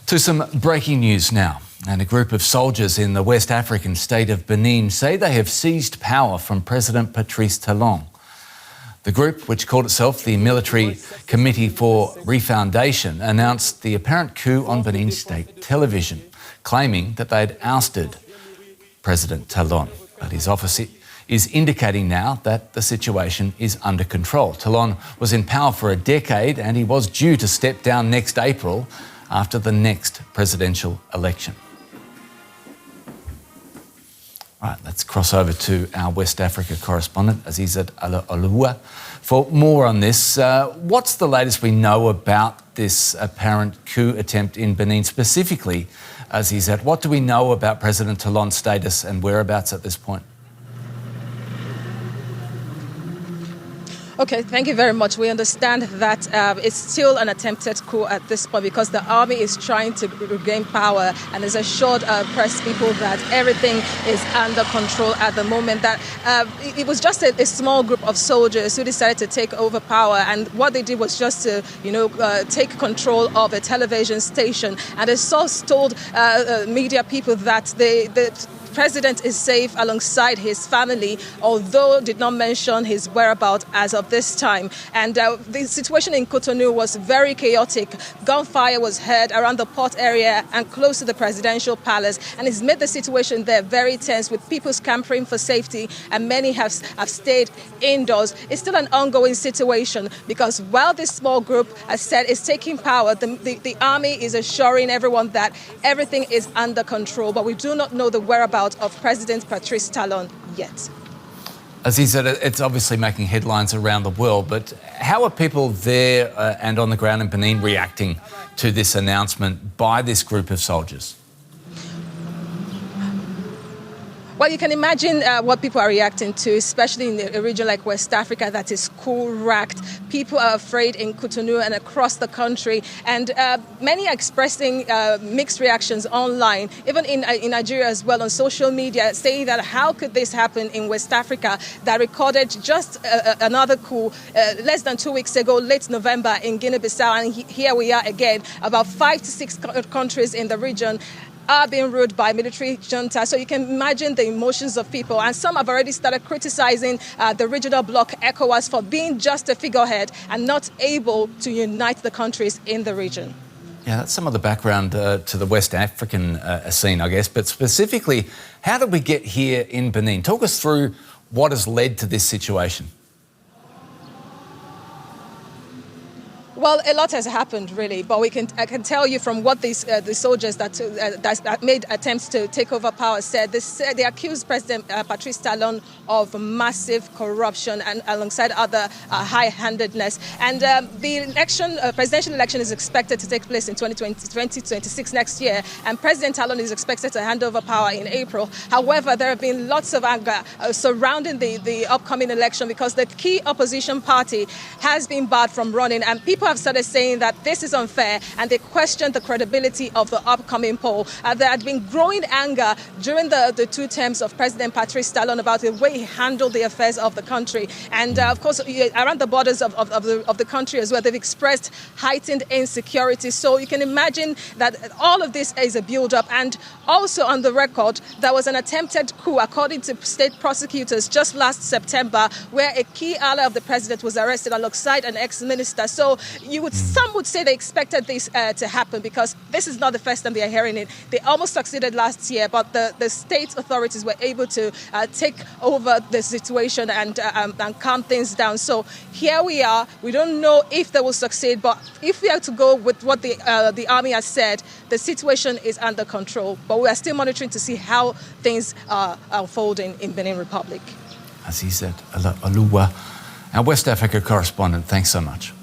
To some breaking news now. And a group of soldiers in the West African state of Benin say they have seized power from President Patrice Talon. The group, which called itself the Military Committee for Refoundation, announced the apparent coup on Benin state television, claiming that they'd ousted President Talon. But his office is indicating now that the situation is under control. Talon was in power for a decade and he was due to step down next April after the next presidential election. All right, let's cross over to our West Africa correspondent, Azizat Alua, for more on this. What's the latest we know about this apparent coup attempt in Benin specifically, Azizat? What do we know about President Talon's status and whereabouts at this point? Okay, thank you very much. We understand that it's still an attempted coup at this point because the army is trying to regain power and has assured press people that everything is under control at the moment, that it was just a small group of soldiers who decided to take over power, and what they did was just to, take control of a television station. And a source told media people that the president is safe alongside his family, although did not mention his whereabouts as of this time. And the situation in Cotonou was very chaotic. Gunfire was heard around the port area and close to the presidential palace, and it's made the situation there very tense, with people scampering for safety, and many have stayed indoors. It's still an ongoing situation because while this small group, as said, is taking power, the army is assuring everyone that everything is under control, but we do not know the whereabouts of President Patrice Talon yet. As he said, it's obviously making headlines around the world, but how are people there and on the ground in Benin reacting to this announcement by this group of soldiers? Well, you can imagine what people are reacting to, especially in a region like West Africa that is coup-racked. People are afraid in Cotonou and across the country, and many are expressing mixed reactions online, even in Nigeria as well, on social media, saying that how could this happen in West Africa that recorded just another coup less than 2 weeks ago, late November, in Guinea-Bissau, and here we are again. About 5 to 6 countries in the region are being ruled by military junta. So you can imagine the emotions of people. And some have already started criticizing the regional bloc ECOWAS for being just a figurehead and not able to unite the countries in the region. Yeah, that's some of the background to the West African scene, I guess. But specifically, how did we get here in Benin? Talk us through what has led to this situation. Well, a lot has happened, really, but I can tell you from what the soldiers that made attempts to take over power said. They accused President Patrice Talon of massive corruption and alongside other high-handedness. And the presidential election is expected to take place in 2026 next year, and President Talon is expected to hand over power in April. However, there have been lots of anger surrounding the upcoming election because the key opposition party has been barred from running, and people have started saying that this is unfair, and they question the credibility of the upcoming poll. There had been growing anger during the 2 terms of President Patrice Talon about the way he handled the affairs of the country. And of course, around the borders of the country as well, they've expressed heightened insecurity. So you can imagine that all of this is a build-up. And also on the record, there was an attempted coup, according to state prosecutors, just last September, where a key ally of the president was arrested alongside an ex-minister. So some would say they expected this to happen because this is not the first time they are hearing it. They almost succeeded last year, but the state authorities were able to take over the situation and calm things down. So here we are. We don't know if they will succeed, but if we are to go with what the army has said, the situation is under control. But we are still monitoring to see how things are unfolding in Benin Republic. As he said, Alua, our West Africa correspondent, thanks so much.